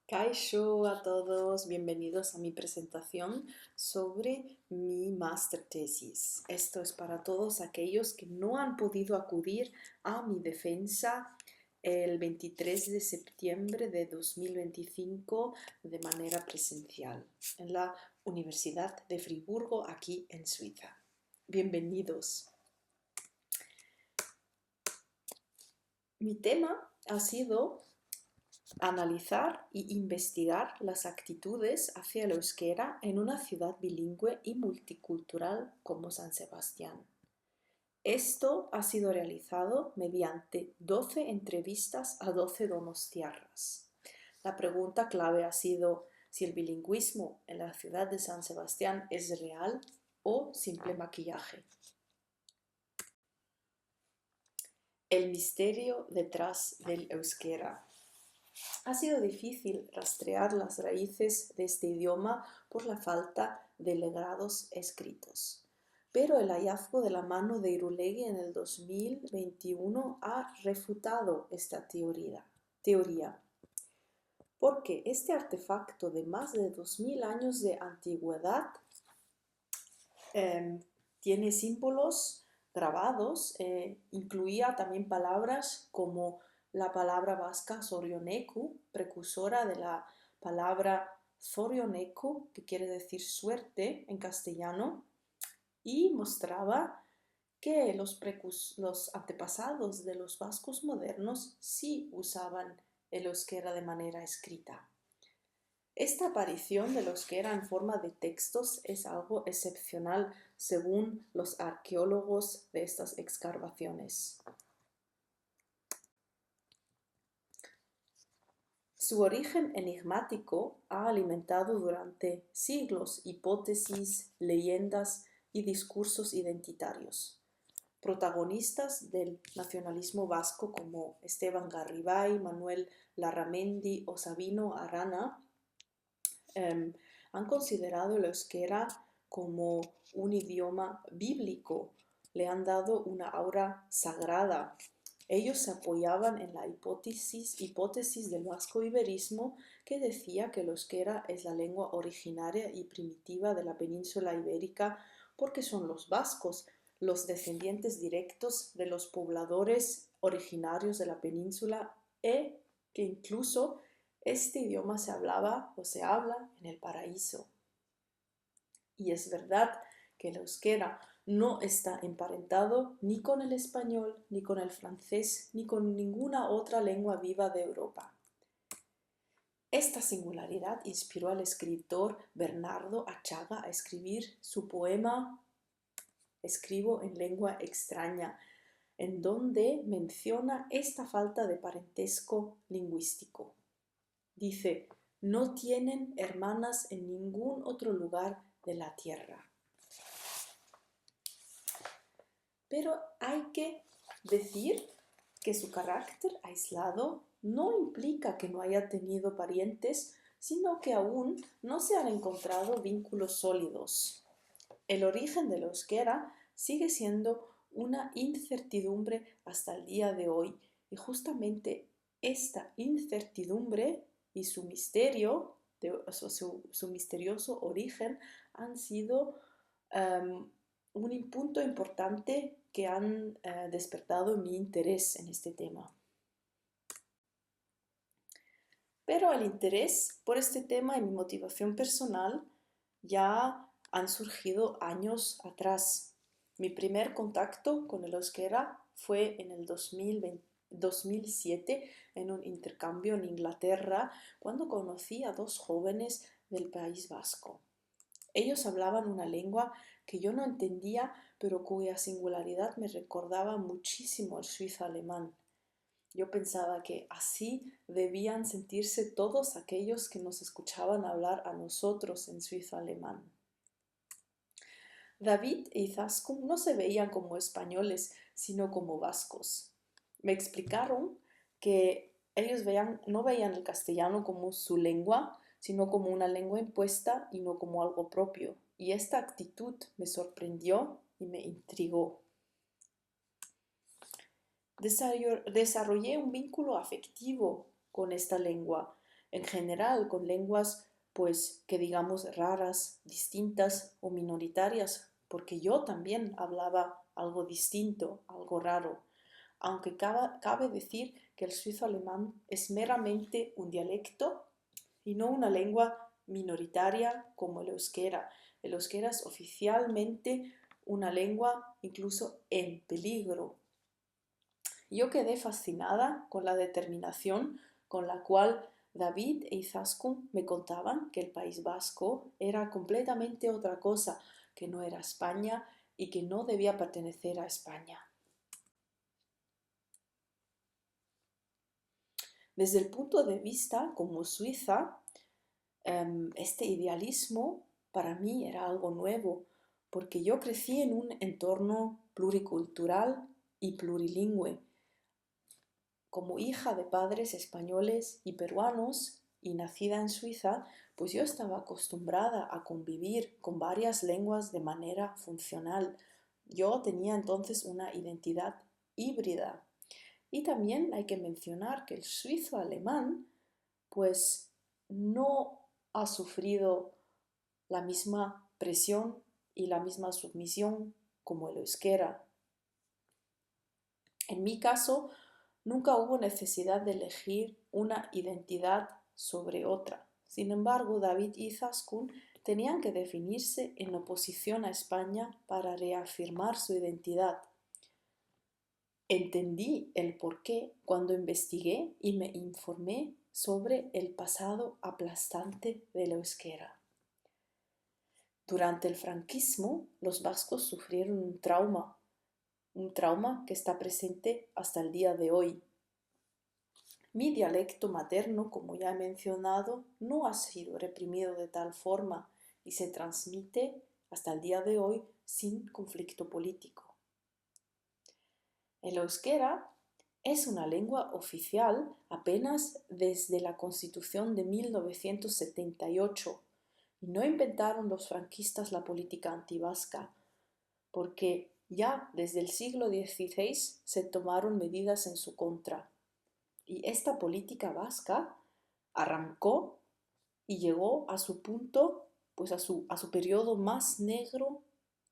Kaisho a todos, bienvenidos a mi presentación sobre mi master tesis. Esto es para todos aquellos que no han podido acudir a mi defensa el 23 de septiembre de 2025 de manera presencial en la Universidad de Friburgo, aquí en Suiza. Bienvenidos. Mi tema ha sido analizar y investigar las actitudes hacia el euskera en una ciudad bilingüe y multicultural como San Sebastián. Esto ha sido realizado mediante 12 entrevistas a 12 donostiarras. La pregunta clave ha sido si el bilingüismo en la ciudad de San Sebastián es real o simple maquillaje. El misterio detrás del euskera. Ha sido difícil rastrear las raíces de este idioma por la falta de legados escritos, pero el hallazgo de la mano de Irulegui en el 2021 ha refutado esta teoría, porque este artefacto de más de 2000 años de antigüedad tiene símbolos grabados, incluía también palabras como la palabra vasca zorioneku, precursora de la palabra zorioneku, que quiere decir suerte en castellano, y mostraba que los antepasados de los vascos modernos sí usaban el euskera de manera escrita. Esta aparición del euskera en forma de textos es algo excepcional según los arqueólogos de estas excavaciones. Su origen enigmático ha alimentado durante siglos hipótesis, leyendas y discursos identitarios. Protagonistas del nacionalismo vasco como Esteban Garribay, Manuel Larramendi o Sabino Arana han considerado el euskera como un idioma bíblico, le han dado una aura sagrada. Ellos se apoyaban en la hipótesis del vasco-iberismo que decía que el euskera es la lengua originaria y primitiva de la península ibérica porque son los vascos, los descendientes directos de los pobladores originarios de la península y que incluso este idioma se hablaba o se habla en el paraíso. Y es verdad que el euskera no está emparentado ni con el español, ni con el francés, ni con ninguna otra lengua viva de Europa. Esta singularidad inspiró al escritor Bernardo Achaga a escribir su poema Escribo en lengua extraña, en donde menciona esta falta de parentesco lingüístico. Dice, no tienen hermanas en ningún otro lugar de la tierra. Pero hay que decir que su carácter aislado no implica que no haya tenido parientes, sino que aún no se han encontrado vínculos sólidos. El origen del euskera sigue siendo una incertidumbre hasta el día de hoy, y justamente esta incertidumbre y su misterio, su misterioso origen, han sido un punto importante que han despertado mi interés en este tema. Pero el interés por este tema y mi motivación personal ya han surgido años atrás. Mi primer contacto con el euskera fue en el 2007 en un intercambio en Inglaterra cuando conocí a dos jóvenes del País Vasco. Ellos hablaban una lengua que yo no entendía, pero cuya singularidad me recordaba muchísimo el suizo alemán. Yo pensaba que así debían sentirse todos aquellos que nos escuchaban hablar a nosotros en suizo alemán. David e Izaskun no se veían como españoles, sino como vascos. Me explicaron que ellos no veían el castellano como su lengua, sino como una lengua impuesta y no como algo propio. Y esta actitud me sorprendió y me intrigó. Desarrollé un vínculo afectivo con esta lengua. en general con lenguas pues que digamos raras, distintas o minoritarias, porque yo también hablaba algo distinto, algo raro, aunque cabe decir que el suizo alemán es meramente un dialecto y no una lengua minoritaria como el euskera. El euskera es oficialmente una lengua incluso en peligro. Yo quedé fascinada con la determinación con la cual David e Izaskun me contaban que el País Vasco era completamente otra cosa, que no era España y que no debía pertenecer a España. Desde el punto de vista como suiza, este idealismo para mí era algo nuevo, porque yo crecí en un entorno pluricultural y plurilingüe. Como hija de padres españoles y peruanos y nacida en Suiza, pues yo estaba acostumbrada a convivir con varias lenguas de manera funcional. Yo tenía entonces una identidad híbrida. Y también hay que mencionar que el suizo alemán pues no ha sufrido la misma presión y la misma submisión como el euskera. En mi caso, nunca hubo necesidad de elegir una identidad sobre otra. Sin embargo, David y Izaskun tenían que definirse en oposición a España para reafirmar su identidad. Entendí el porqué cuando investigué y me informé sobre el pasado aplastante de la euskera. Durante el franquismo, los vascos sufrieron un trauma que está presente hasta el día de hoy. Mi dialecto materno, como ya he mencionado, no ha sido reprimido de tal forma y se transmite hasta el día de hoy sin conflicto político. El euskera es una lengua oficial apenas desde la Constitución de 1978 y no inventaron los franquistas la política antivasca, porque ya desde el siglo XVI se tomaron medidas en su contra. Y esta política vasca arrancó y llegó a su punto, pues a su periodo más negro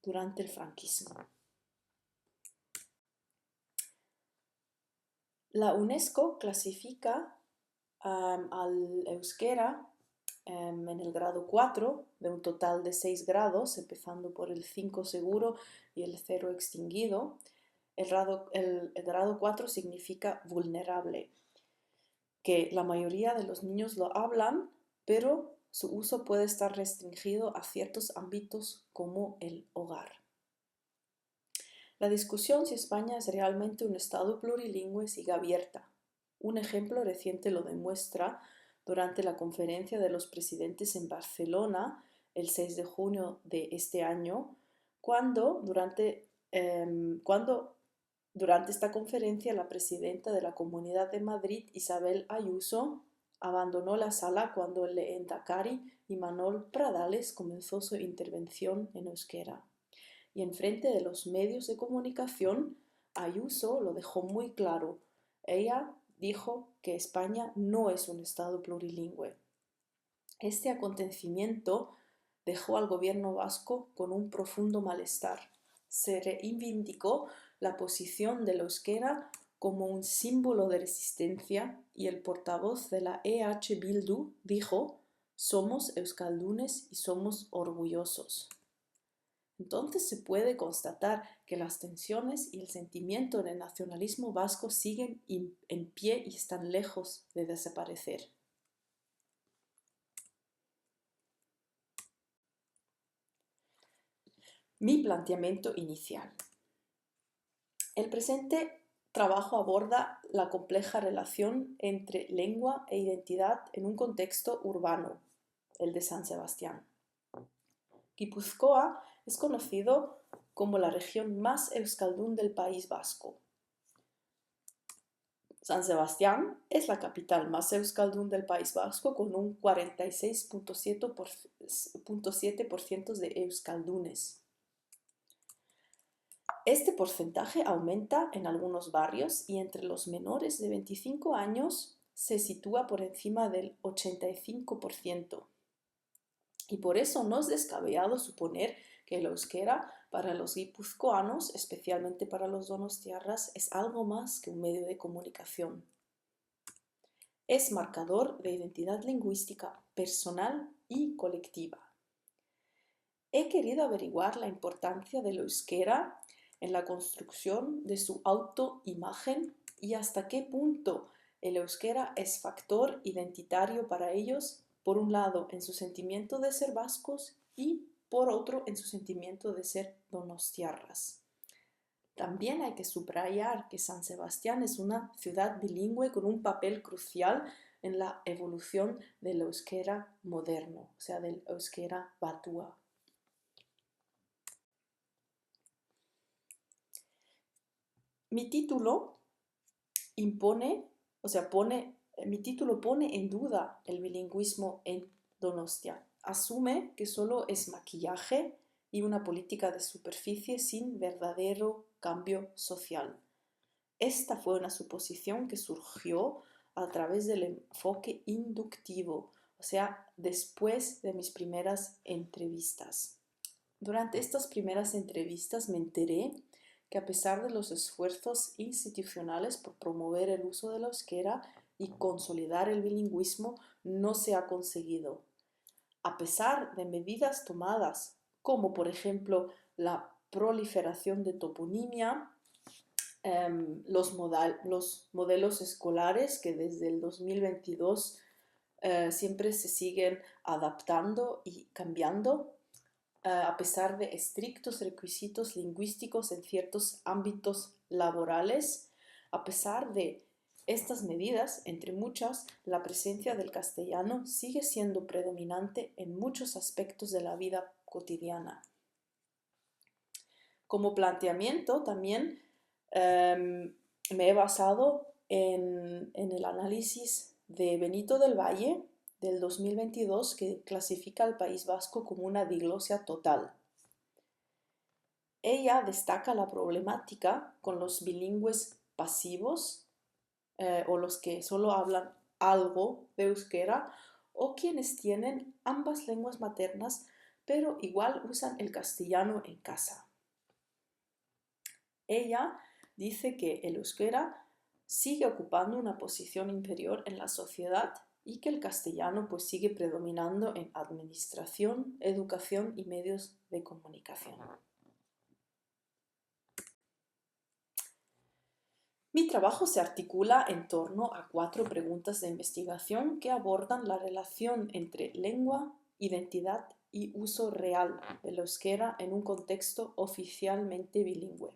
durante el franquismo. La UNESCO clasifica al euskera en el grado 4 de un total de 6 grados, empezando por el 5 seguro y el 0 extinguido. El grado 4 significa vulnerable, que la mayoría de los niños lo hablan, pero su uso puede estar restringido a ciertos ámbitos como el hogar. La discusión si España es realmente un Estado plurilingüe sigue abierta. Un ejemplo reciente lo demuestra durante la conferencia de los presidentes en Barcelona el 6 de junio de este año, cuando durante esta conferencia la presidenta de la Comunidad de Madrid, Isabel Ayuso, abandonó la sala cuando el lehendakari Imanol Pradales comenzó su intervención en euskera. Y en frente de los medios de comunicación, Ayuso lo dejó muy claro. Ella dijo que España no es un Estado plurilingüe. Este acontecimiento dejó al gobierno vasco con un profundo malestar. Se reivindicó la posición del euskera como un símbolo de resistencia y el portavoz de la EH Bildu dijo: somos euskaldunes y somos orgullosos. Entonces se puede constatar que las tensiones y el sentimiento del nacionalismo vasco siguen en pie y están lejos de desaparecer. Mi planteamiento inicial. El presente trabajo aborda la compleja relación entre lengua e identidad en un contexto urbano, el de San Sebastián. Guipúzcoa es conocido como la región más euskaldun del País Vasco. San Sebastián es la capital más euskaldun del País Vasco con un 46.7% de euskaldunes. Este porcentaje aumenta en algunos barrios y entre los menores de 25 años se sitúa por encima del 85%. Y por eso no es descabellado suponer que el euskera para los guipuzcoanos, especialmente para los donostiarras, es algo más que un medio de comunicación. Es marcador de identidad lingüística personal y colectiva. He querido averiguar la importancia del euskera en la construcción de su autoimagen y hasta qué punto el euskera es factor identitario para ellos, por un lado en su sentimiento de ser vascos y por otro en su sentimiento de ser donostiarras. También hay que subrayar que San Sebastián es una ciudad bilingüe con un papel crucial en la evolución del euskera moderno, o sea, del euskera batua. Mi título pone en duda el bilingüismo en Donostia. Asume que solo es maquillaje y una política de superficie sin verdadero cambio social. Esta fue una suposición que surgió a través del enfoque inductivo, o sea, después de mis primeras entrevistas. Durante estas primeras entrevistas me enteré que a pesar de los esfuerzos institucionales por promover el uso del euskera y consolidar el bilingüismo, no se ha conseguido. A pesar de medidas tomadas, como por ejemplo la proliferación de toponimia, los modelos escolares que desde el 2022 siempre se siguen adaptando y cambiando, a pesar de estrictos requisitos lingüísticos en ciertos ámbitos laborales, a pesar de estas medidas, entre muchas, la presencia del castellano sigue siendo predominante en muchos aspectos de la vida cotidiana. Como planteamiento también me he basado en el análisis de Benito del Valle del 2022 que clasifica al País Vasco como una diglosia total. Ella destaca la problemática con los bilingües pasivos o los que solo hablan algo de euskera o quienes tienen ambas lenguas maternas pero igual usan el castellano en casa. Ella dice que el euskera sigue ocupando una posición inferior en la sociedad y que el castellano pues sigue predominando en administración, educación y medios de comunicación. Mi trabajo se articula en torno a 4 preguntas de investigación que abordan la relación entre lengua, identidad y uso real del euskera en un contexto oficialmente bilingüe.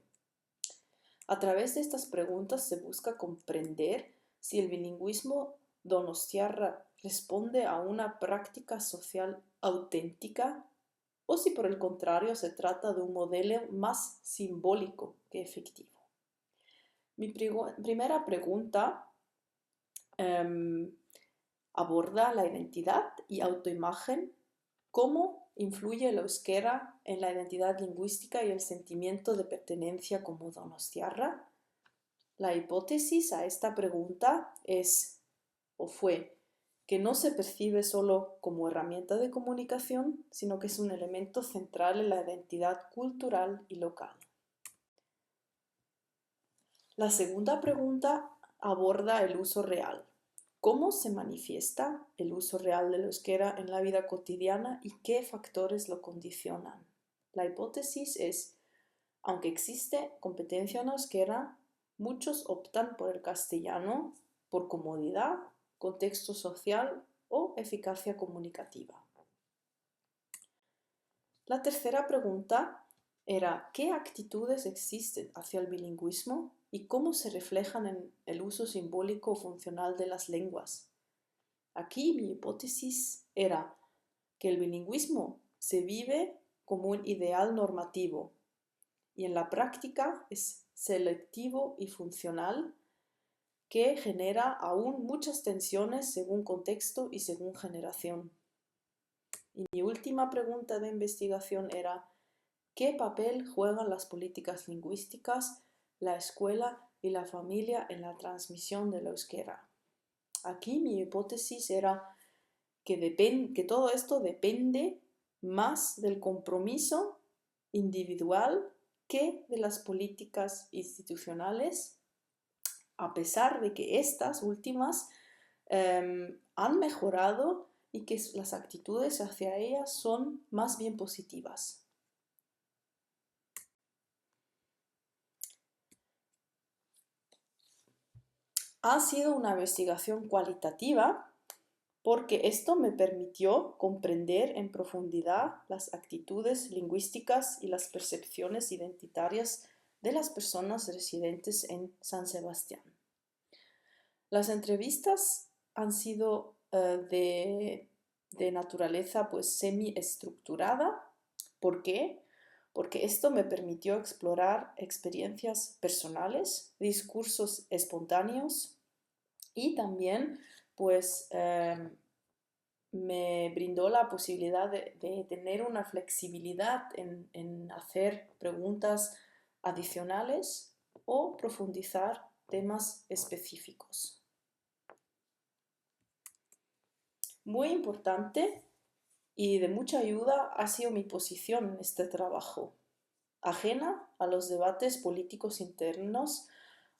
A través de estas preguntas se busca comprender si el bilingüismo donostiarra responde a una práctica social auténtica o si por el contrario se trata de un modelo más simbólico que efectivo. Mi primera pregunta aborda la identidad y autoimagen, cómo influye el euskera en la identidad lingüística y el sentimiento de pertenencia como donostiarra. La hipótesis a esta pregunta es o fue que no se percibe solo como herramienta de comunicación, sino que es un elemento central en la identidad cultural y local. La segunda pregunta aborda el uso real. ¿Cómo se manifiesta el uso real del euskera en la vida cotidiana y qué factores lo condicionan? La hipótesis es, aunque existe competencia en euskera, muchos optan por el castellano por comodidad, contexto social o eficacia comunicativa. La tercera pregunta era, ¿qué actitudes existen hacia el bilingüismo y cómo se reflejan en el uso simbólico o funcional de las lenguas? Aquí mi hipótesis era que el bilingüismo se vive como un ideal normativo y en la práctica es selectivo y funcional que genera aún muchas tensiones según contexto y según generación. Y mi última pregunta de investigación era, ¿qué papel juegan las políticas lingüísticas, la escuela y la familia en la transmisión del euskera? Aquí mi hipótesis era que todo esto depende más del compromiso individual que de las políticas institucionales, a pesar de que estas últimas han mejorado y que las actitudes hacia ellas son más bien positivas. Ha sido una investigación cualitativa porque esto me permitió comprender en profundidad las actitudes lingüísticas y las percepciones identitarias de las personas residentes en San Sebastián. Las entrevistas han sido de naturaleza pues semi-estructurada. ¿Por qué? Porque esto me permitió explorar experiencias personales, discursos espontáneos y también pues me brindó la posibilidad de tener una flexibilidad en hacer preguntas adicionales o profundizar temas específicos. Muy importante y de mucha ayuda ha sido mi posición en este trabajo. Ajena a los debates políticos internos,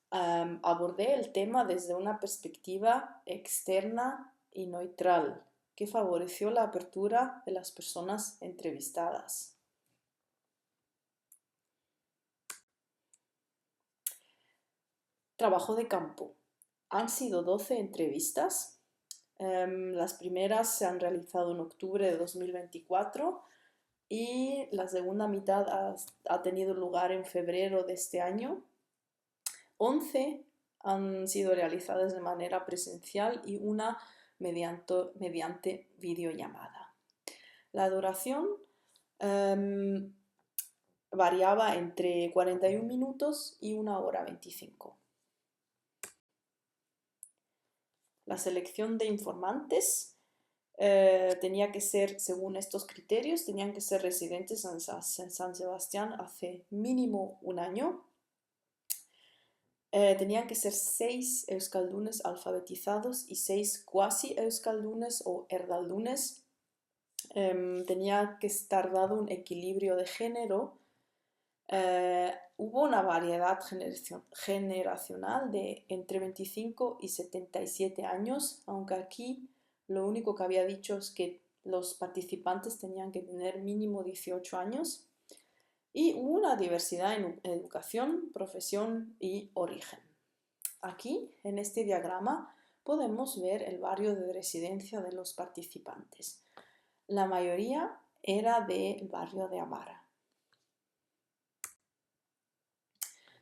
abordé el tema desde una perspectiva externa y neutral, que favoreció la apertura de las personas entrevistadas. Trabajo de campo. Han sido 12 entrevistas. Las primeras se han realizado en octubre de 2024 y la segunda mitad ha tenido lugar en febrero de este año. 11 han sido realizadas de manera presencial y una mediante videollamada. La duración variaba entre 41 minutos y 1 hora 25. La selección de informantes tenía que ser, según estos criterios, tenían que ser residentes en San Sebastián hace mínimo un año. Tenían que ser 6 euskaldunes alfabetizados y 6 cuasi euskaldunes o erdaldunes. Tenía que estar dado un equilibrio de género. Hubo una variedad generacional de entre 25 y 77 años, aunque aquí lo único que había dicho es que los participantes tenían que tener mínimo 18 años. Y hubo una diversidad en educación, profesión y origen. Aquí, en este diagrama, podemos ver el barrio de residencia de los participantes. La mayoría era del barrio de Amara.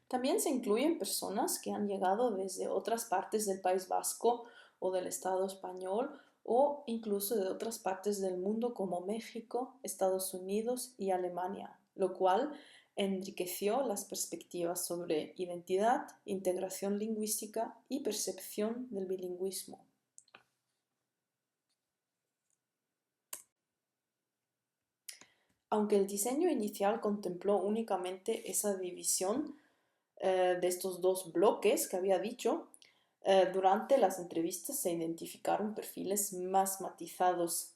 También se incluyen personas que han llegado desde otras partes del País Vasco o del Estado español o incluso de otras partes del mundo como México, Estados Unidos y Alemania, lo cual enriqueció las perspectivas sobre identidad, integración lingüística y percepción del bilingüismo. Aunque el diseño inicial contempló únicamente esa división de estos dos bloques que había dicho, durante las entrevistas se identificaron perfiles más matizados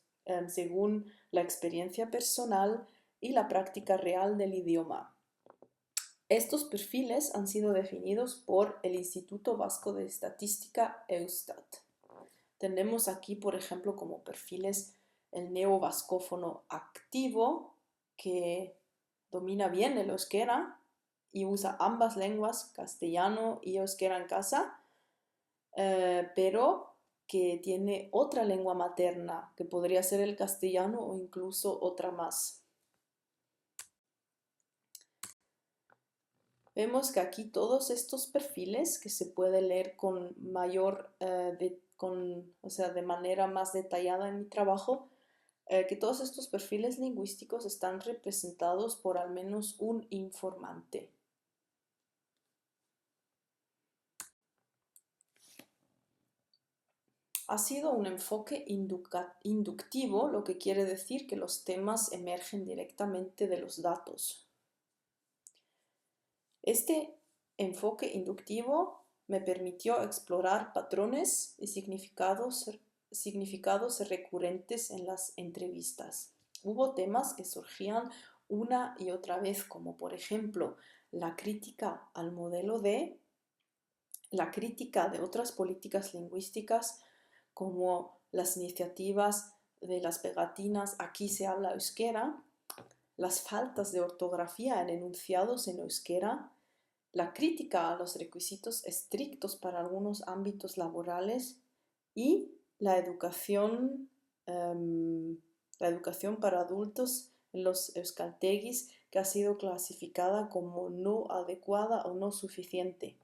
según la experiencia personal y la práctica real del idioma. Estos perfiles han sido definidos por el Instituto Vasco de Estadística Eustat. Tenemos aquí, por ejemplo, como perfiles el neovascófono activo, que domina bien el euskera y usa ambas lenguas, castellano y euskera en casa, pero que tiene otra lengua materna, que podría ser el castellano o incluso otra más. Vemos que aquí todos estos perfiles, que se puede leer con de manera más detallada en mi trabajo, que todos estos perfiles lingüísticos están representados por al menos un informante. Ha sido un enfoque inductivo, lo que quiere decir que los temas emergen directamente de los datos. Este enfoque inductivo me permitió explorar patrones y significados recurrentes en las entrevistas. Hubo temas que surgían una y otra vez, como por ejemplo la crítica al modelo D, la crítica de otras políticas lingüísticas, como las iniciativas de las pegatinas "Aquí se habla euskera", las faltas de ortografía en enunciados en euskera, la crítica a los requisitos estrictos para algunos ámbitos laborales y la educación para adultos en los euskaltegis, que ha sido clasificada como no adecuada o no suficiente.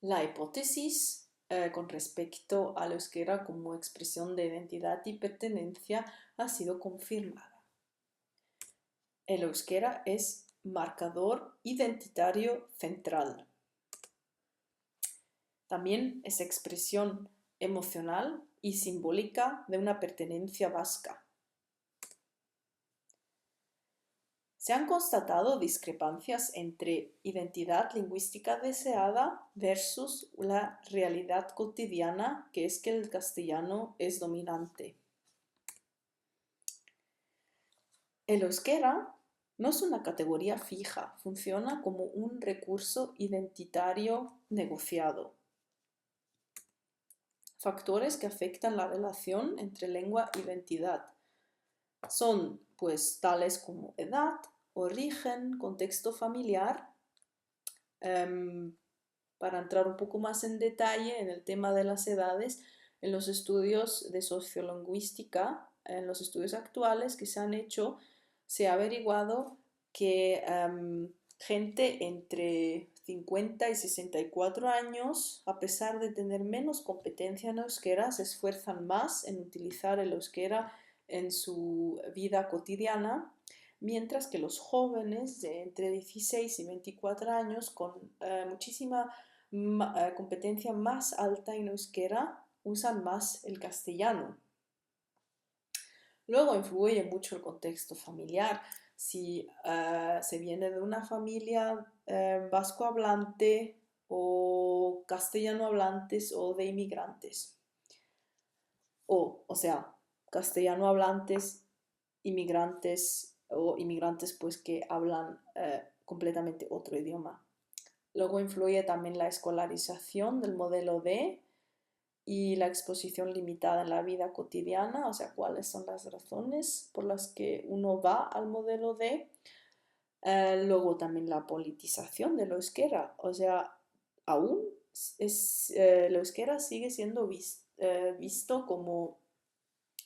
La hipótesis con respecto al euskera como expresión de identidad y pertenencia ha sido confirmada. El euskera es marcador identitario central. También es expresión emocional y simbólica de una pertenencia vasca. Se han constatado discrepancias entre identidad lingüística deseada versus la realidad cotidiana, que es que el castellano es dominante. El euskera no es una categoría fija, funciona como un recurso identitario negociado. Factores que afectan la relación entre lengua e identidad son pues tales como edad, origen, contexto familiar. Para entrar un poco más en detalle en el tema de las edades, en los estudios de sociolingüística, en los estudios actuales que se han hecho, se ha averiguado que gente entre 50 y 64 años, a pesar de tener menos competencia en euskera, se esfuerzan más en utilizar el euskera en su vida cotidiana, mientras que los jóvenes de entre 16 y 24 años con muchísima competencia más alta en euskera usan más el castellano. Luego influye mucho el contexto familiar. Si se viene de una familia vasco hablante o castellano hablantes o de inmigrantes. O sea, castellano hablantes, inmigrantes o inmigrantes pues que hablan completamente otro idioma. Luego influye también la escolarización del modelo D y la exposición limitada en la vida cotidiana, o sea, cuáles son las razones por las que uno va al modelo D. Luego también la politización del euskera, o sea, aún el euskera sigue siendo visto como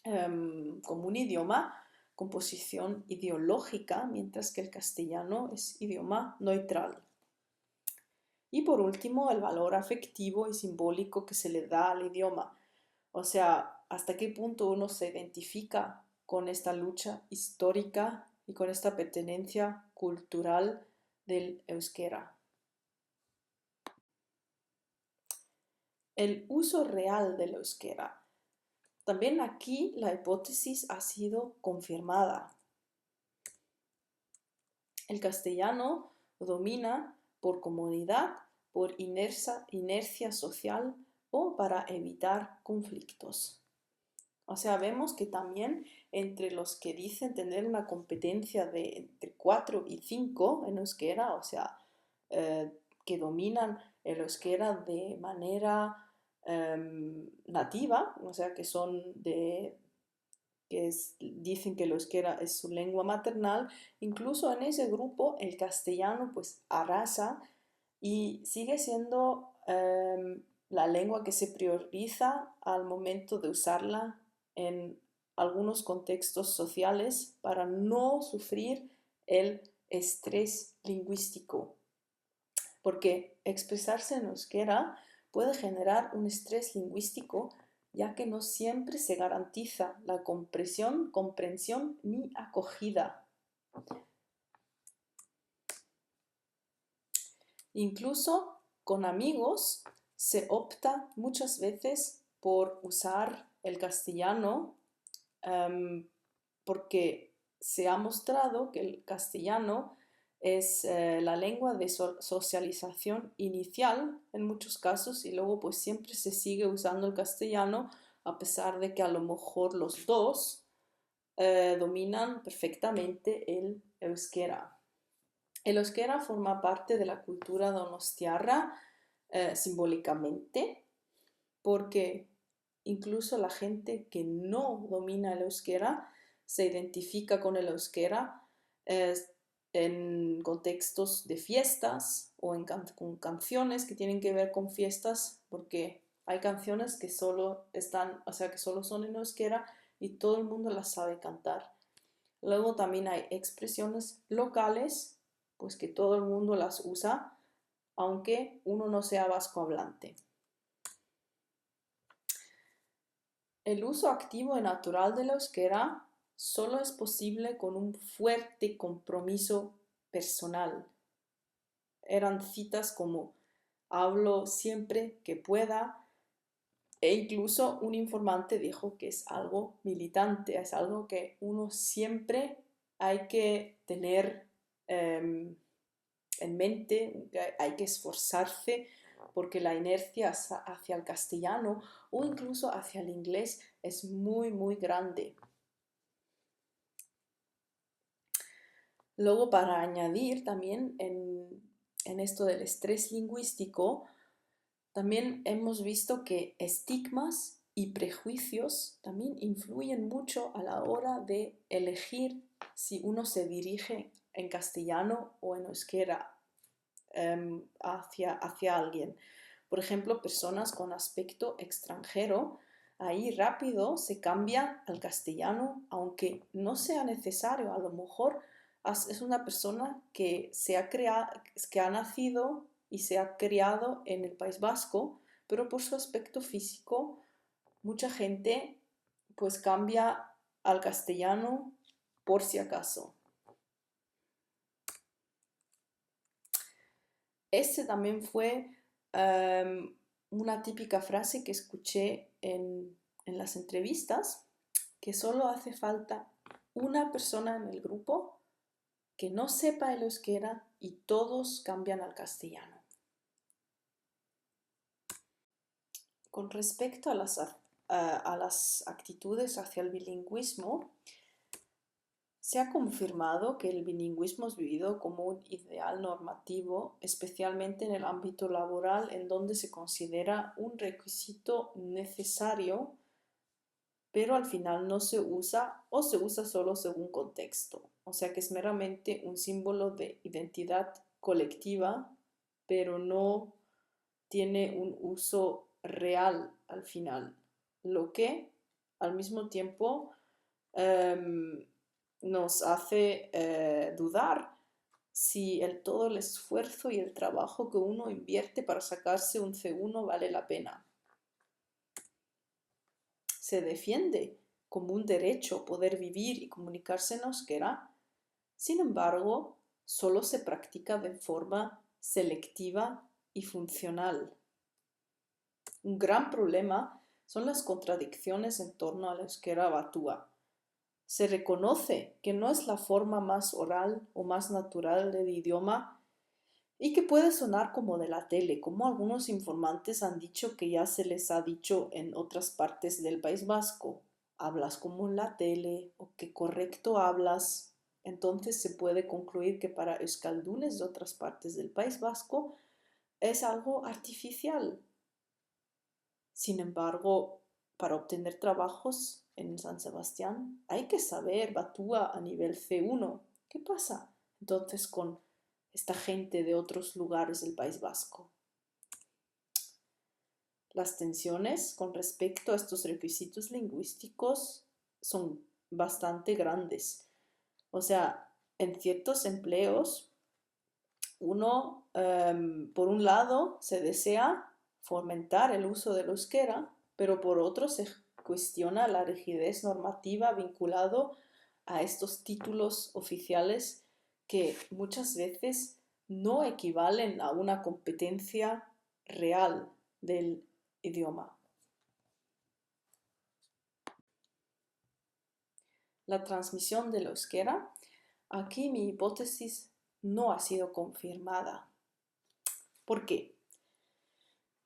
un idioma con posición ideológica, mientras que el castellano es idioma neutral. Y por último, el valor afectivo y simbólico que se le da al idioma. O sea, hasta qué punto uno se identifica con esta lucha histórica y con esta pertenencia cultural del euskera. El uso real del euskera. También aquí la hipótesis ha sido confirmada. El castellano domina por comodidad, por inercia social o para evitar conflictos. O sea, vemos que también entre los que dicen tener una competencia de entre 4 y 5 en euskera, o sea, que dominan el euskera de manera nativa, o sea, que son dicen que el euskera es su lengua maternal, incluso en ese grupo el castellano pues arrasa y sigue siendo la lengua que se prioriza al momento de usarla en algunos contextos sociales para no sufrir el estrés lingüístico. Porque expresarse en euskera puede generar un estrés lingüístico, ya que no siempre se garantiza la comprensión ni acogida. Incluso con amigos se opta muchas veces por usar el castellano porque se ha mostrado que el castellano es la lengua de socialización inicial en muchos casos y luego pues siempre se sigue usando el castellano a pesar de que a lo mejor los dos dominan perfectamente el euskera. El euskera forma parte de la cultura donostiarra simbólicamente porque incluso la gente que no domina el euskera se identifica con el euskera en contextos de fiestas o con canciones que tienen que ver con fiestas, porque hay canciones que solo están, o sea, que solo son en euskera y todo el mundo las sabe cantar. Luego también hay expresiones locales, pues que todo el mundo las usa, aunque uno no sea vasco hablante. El uso activo y natural del euskera solo es posible con un fuerte compromiso personal. Eran citas como hablo siempre que pueda e incluso un informante dijo que es algo militante, es algo que uno siempre hay que tener en mente, hay que esforzarse porque la inercia hacia el castellano o incluso hacia el inglés es muy, muy grande. Luego, para añadir también en esto del estrés lingüístico, también hemos visto que estigmas y prejuicios también influyen mucho a la hora de elegir si uno se dirige en castellano o en euskera hacia alguien. Por ejemplo, personas con aspecto extranjero, ahí rápido se cambia al castellano, aunque no sea necesario. A lo mejor es una persona que que ha nacido y se ha criado en el País Vasco, pero por su aspecto físico, mucha gente pues cambia al castellano por si acaso. Ese también fue una típica frase que escuché en las entrevistas, que solo hace falta una persona en el grupo que no sepa el euskera y todos cambian al castellano. Con respecto a las actitudes hacia el bilingüismo, se ha confirmado que el bilingüismo es vivido como un ideal normativo, especialmente en el ámbito laboral, en donde se considera un requisito necesario, pero al final no se usa o se usa solo según contexto. O sea que es meramente un símbolo de identidad colectiva, pero no tiene un uso real al final, lo que al mismo tiempo nos hace dudar si todo el esfuerzo y el trabajo que uno invierte para sacarse un C1 vale la pena. Se defiende como un derecho poder vivir y comunicarse en euskera, sin embargo, solo se practica de forma selectiva y funcional. Un gran problema son las contradicciones en torno al euskera batúa. Se reconoce que no es la forma más oral o más natural del idioma y que puede sonar como de la tele, como algunos informantes han dicho que ya se les ha dicho en otras partes del País Vasco. Hablas como en la tele o qué correcto hablas. Entonces se puede concluir que para euskaldunes de otras partes del País Vasco es algo artificial. Sin embargo, para obtener trabajos en San Sebastián hay que saber batúa a nivel C1. ¿Qué pasa entonces con esta gente de otros lugares del País Vasco? Las tensiones con respecto a estos requisitos lingüísticos son bastante grandes. O sea, en ciertos empleos, uno, por un lado, se desea fomentar el uso del euskera, pero por otro se cuestiona la rigidez normativa vinculado a estos títulos oficiales que muchas veces no equivalen a una competencia real del idioma. la transmisión del euskera, aquí mi hipótesis no ha sido confirmada. ¿Por qué?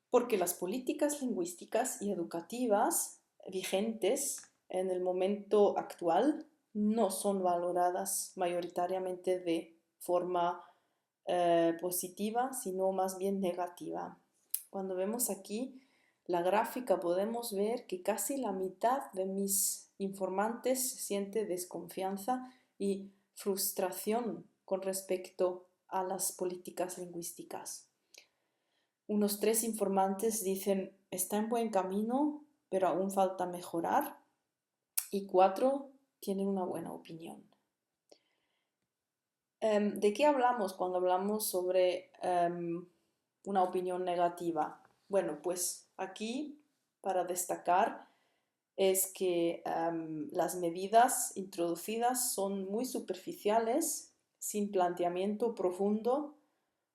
Porque las políticas lingüísticas y educativas vigentes en el momento actual no son valoradas mayoritariamente de forma positiva, sino más bien negativa. Cuando vemos aquí la gráfica podemos ver que casi la mitad de mis informantes siente desconfianza y frustración con respecto a las políticas lingüísticas. Unos 3 informantes dicen está en buen camino, pero aún falta mejorar, y 4 tienen una buena opinión. ¿De qué hablamos cuando hablamos sobre una opinión negativa? Bueno, pues aquí para destacar es que las medidas introducidas son muy superficiales, sin planteamiento profundo,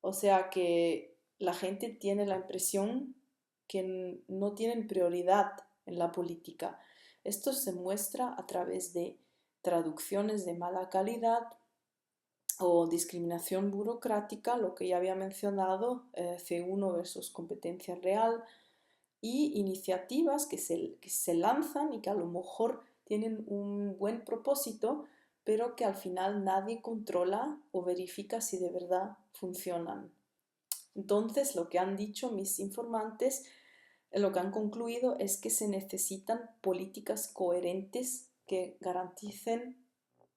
o sea que la gente tiene la impresión que no tienen prioridad en la política. Esto se muestra a través de traducciones de mala calidad o discriminación burocrática, lo que ya había mencionado, C1 versus competencia real, y iniciativas que se lanzan y que a lo mejor tienen un buen propósito, pero que al final nadie controla o verifica si de verdad funcionan. Entonces, lo que han dicho mis informantes, lo que han concluido es que se necesitan políticas coherentes que garanticen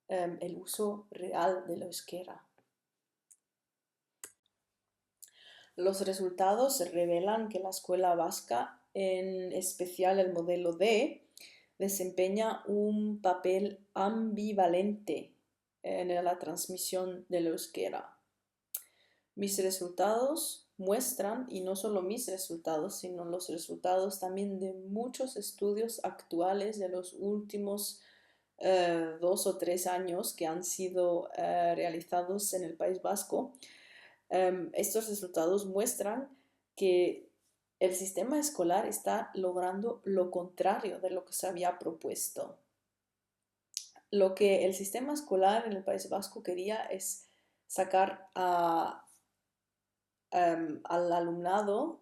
el uso real del euskera. Los resultados revelan que la escuela vasca, en especial el modelo D, desempeña un papel ambivalente en la transmisión del euskera. Mis resultados muestran, y no solo mis resultados, sino los resultados también de muchos estudios actuales de los últimos 2 o 3 años que han sido realizados en el País Vasco. Estos resultados muestran que el sistema escolar está logrando lo contrario de lo que se había propuesto. Lo que el sistema escolar en el País Vasco quería es sacar al alumnado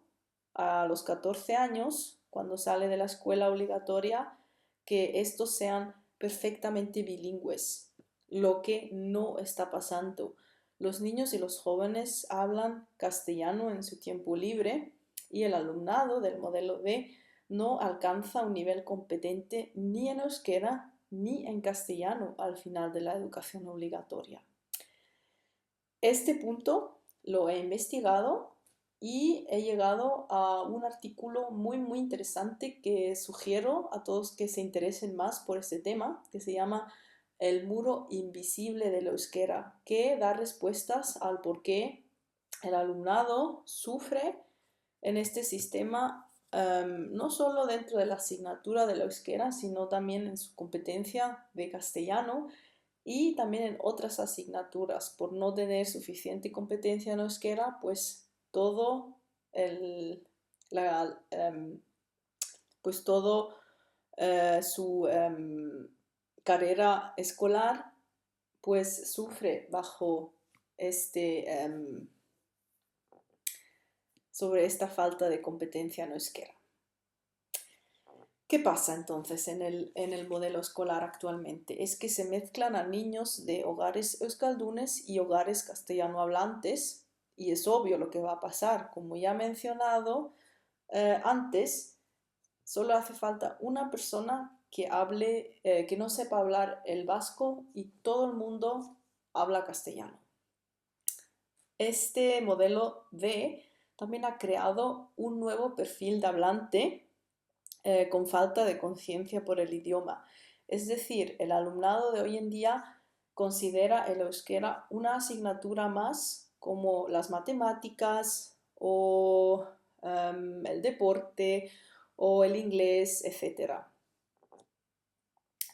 a los 14 años, cuando sale de la escuela obligatoria, que estos sean perfectamente bilingües, lo que no está pasando. Los niños y los jóvenes hablan castellano en su tiempo libre y el alumnado del modelo D no alcanza un nivel competente ni en euskera ni en castellano al final de la educación obligatoria. Este punto lo he investigado y he llegado a un artículo muy interesante que sugiero a todos que se interesen más por este tema, que se llama El muro invisible del euskera, que da respuestas al por qué el alumnado sufre en este sistema, no solo dentro de la asignatura del euskera, sino también en su competencia de castellano y también en otras asignaturas. Por no tener suficiente competencia en euskera, pues todo pues todo su carrera escolar pues sufre bajo sobre esta falta de competencia en euskera. ¿Qué pasa entonces en el modelo escolar actualmente? Es que se mezclan a niños de hogares euskaldunes y hogares castellano hablantes, y es obvio lo que va a pasar. Como ya he mencionado antes, solo hace falta una persona que hable, que no sepa hablar el vasco y todo el mundo habla castellano. Este modelo D también ha creado un nuevo perfil de hablante con falta de conciencia por el idioma. Es decir, el alumnado de hoy en día considera el euskera una asignatura más como las matemáticas o el deporte o el inglés, etc.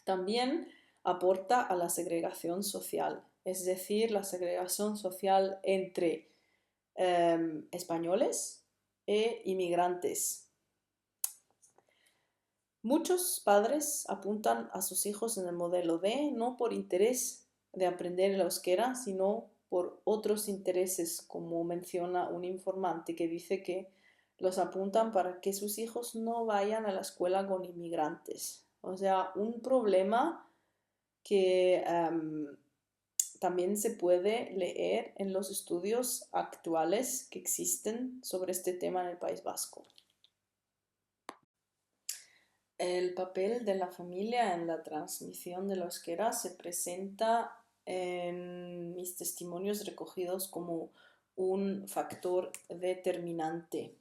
También aporta a la segregación social, es decir, la segregación social entre españoles e inmigrantes. Muchos padres apuntan a sus hijos en el modelo D no por interés de aprender el euskera, sino por otros intereses, como menciona un informante que dice que los apuntan para que sus hijos no vayan a la escuela con inmigrantes. O sea, un problema que también se puede leer en los estudios actuales que existen sobre este tema en el País Vasco. El papel de la familia en la transmisión del euskera se presenta en mis testimonios recogidos como un factor determinante,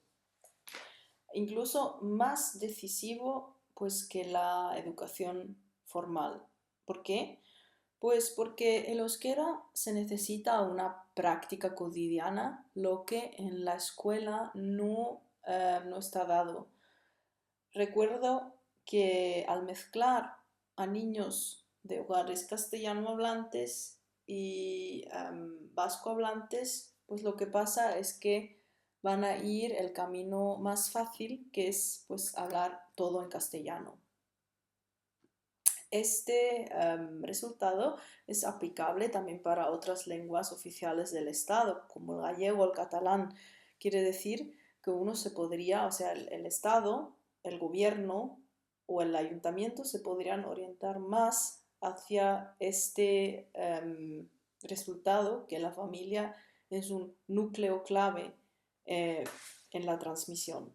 incluso más decisivo pues que la educación formal. ¿Por qué? Pues porque el euskera se necesita una práctica cotidiana, lo que en la escuela no está dado. Recuerdo que al mezclar a niños de hogares castellano hablantes y vasco hablantes, pues lo que pasa es que van a ir el camino más fácil, que es pues hablar todo en castellano. Este resultado es aplicable también para otras lenguas oficiales del Estado, como el gallego o el catalán. Quiere decir que uno se podría, o sea, el Estado, el gobierno o el ayuntamiento se podrían orientar más hacia este resultado, que la familia es un núcleo clave eh, en la transmisión.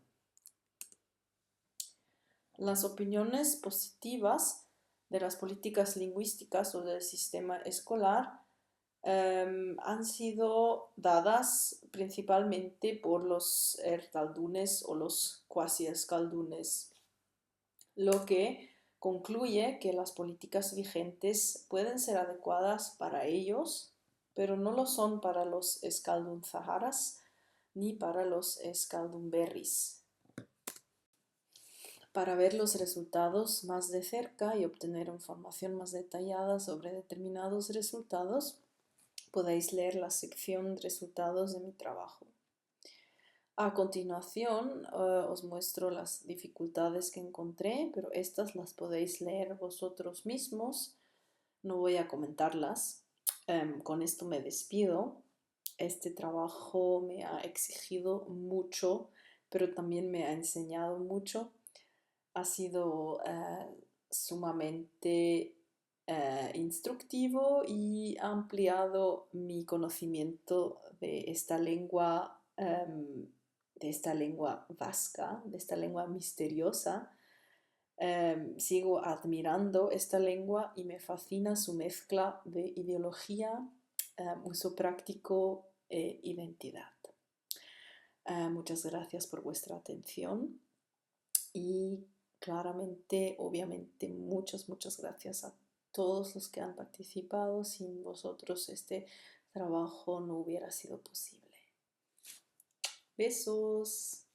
Las opiniones positivas de las políticas lingüísticas o del sistema escolar han sido dadas principalmente por los ertaldunes o los cuasi escaldunes, lo que concluye que las políticas vigentes pueden ser adecuadas para ellos, pero no lo son para los escaldunzaharas ni para los escaldunberris. Para ver los resultados más de cerca y obtener información más detallada sobre determinados resultados, podéis leer la sección resultados de mi trabajo. A continuación os muestro las dificultades que encontré, pero estas las podéis leer vosotros mismos. No voy a comentarlas. Con esto me despido. Este trabajo me ha exigido mucho, pero también me ha enseñado mucho. Ha sido sumamente instructivo y ha ampliado mi conocimiento de esta lengua vasca, de esta lengua misteriosa. Sigo admirando esta lengua y me fascina su mezcla de ideología, uso práctico e identidad. Muchas gracias por vuestra atención y claramente, obviamente, muchas gracias a todos los que han participado. Sin vosotros este trabajo no hubiera sido posible. Besos.